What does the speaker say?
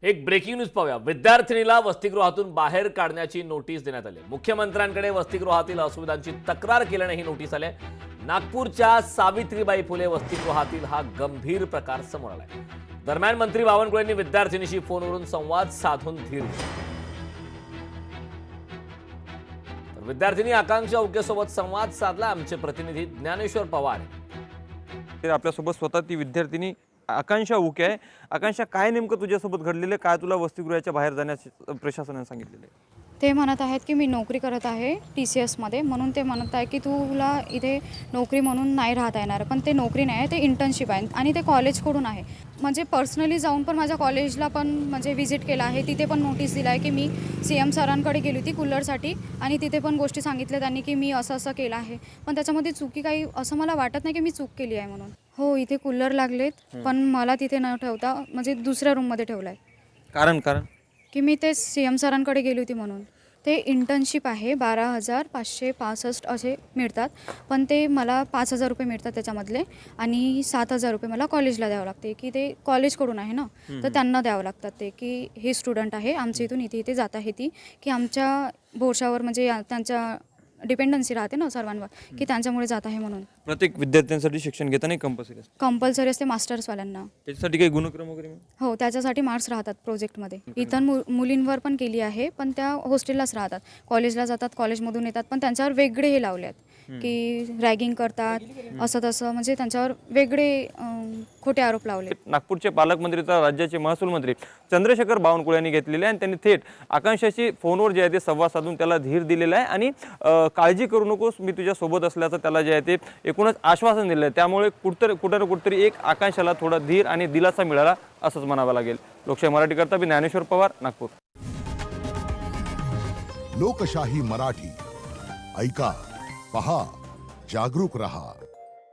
एक breaking news पाहूया। विद्यार्थिनीला वसतिगृहातून बाहेर काढण्याची नोटीस देण्यात आली। मुख्यमंत्र्यांकडे वसतिगृहातील असुविधांची तक्रार केल्याने ही नोटीस आली। नागपूरच्या सावित्रीबाई फुले वसतिगृहातील हा गंभीर प्रकार समोर आलाय। दरम्यान मंत्री बावनकुळेंनी विद्यार्थिनीशी फोनवरून संवाद साधून धीर दिला। तर विद्यार्थिनी आकांक्षा उकेसोबत संवाद साधला आमचे प्रतिनिधी ज्ञानेश्वर पवार। तर आपल्यासोबत स्वतः ती विद्यार्थिनी आकांक्षा उके आहे। आकांक्षा, काय नेमकं तुझ्यासोबत घडलेलं, काय तुला वसतिगृहाच्या बाहेर जाण्यास प्रशासनाने सांगितलेलं आहे? ते म्हणत आहेत की मी नोकरी करत आहे TCS मध्ये, म्हणून ते म्हणत आहे की तुला इथे नोकरी म्हणून नाही राहता येणार। पण ते नोकरी नाही आहे, ते इंटर्नशिप आहे आणि ते कॉलेजकडून आहे। म्हणजे पर्सनली जाऊन पण माझ्या कॉलेजला पण म्हणजे व्हिजिट केला आहे, तिथे पण नोटीस दिला आहे की मी CM सरांकडे गेली होती कूलरसाठी आणि तिथे पण गोष्टी सांगितल्या त्यांनी की मी असं असं केलं आहे। पण त्याच्यामध्ये चुकी काही असं मला वाटत नाही की मी चूक केली आहे म्हणून। हो, इथे कूलर लागलेत, पण मला तिथे न ठेवता म्हणजे दुसऱ्या रूममध्ये ठेवलं आहे। कारण की मी ते CM सरांकडे गेली होती म्हणून। ते इंटर्नशिप आहे, 12,565 असे मिळतात, पण ते मला 5,000 रुपये मिळतात त्याच्यामधले आणि 7,000 रुपये मला कॉलेजला द्यावं लागते। की ते कॉलेजकडून आहे ना, तर त्यांना द्यावं लागतात ते की हे स्टुडंट आहे आमच्या इथून इथे इथे जात आहे ती, की आमच्या भोरशावर म्हणजे त्यांच्या डिपेंडन्सी राहते ना सर्वांवर, की त्यांच्यामुळे जात आहे म्हणून। प्रत्येक विद्यार्थ्यांसाठी शिक्षण घेताना कंपल्सरी असतं? कंपल्सरी असते मास्टर्सवाल्यांना। त्याच्यासाठी काही गुणक्रम वगैरे? हो, त्याच्यासाठी मार्क्स राहतात प्रोजेक्टमध्ये। इतर मुलींवर पण केली आहे, पण त्या हॉस्टेललाच राहतात, कॉलेजला जातात, कॉलेजमधून येतात, पण त्यांच्यावर वेगळे हे लावले आहेत की रॅगिंग करतात असं तसं, म्हणजे त्यांच्यावर वेगळे खोटे आरोप लावले। नागपूरचे पालकमंत्री तर राज्याचे महसूल मंत्री चंद्रशेखर बावनकुळे यांनी घेतलेले आहे आणि त्यांनी थेट आकांक्षाशी फोनवर जे आहे ते संवाद साधून त्याला धीर दिलेला आहे आणि काळजी करू नकोस, मी तुझ्या सोबत असल्याचं त्याला जे आहे ते एकूणच आश्वासन दिलं आहे। त्यामुळे कुठं ना कुठतरी एक आकांक्षाला थोडा धीर आणि दिलासा मिळाला असंच म्हणावं लागेल। लोकशाही मराठी करता मी ज्ञानेश्वर पवार, नागपूर। लोकशाही मराठी ऐका, पहा, जागरूक रहा।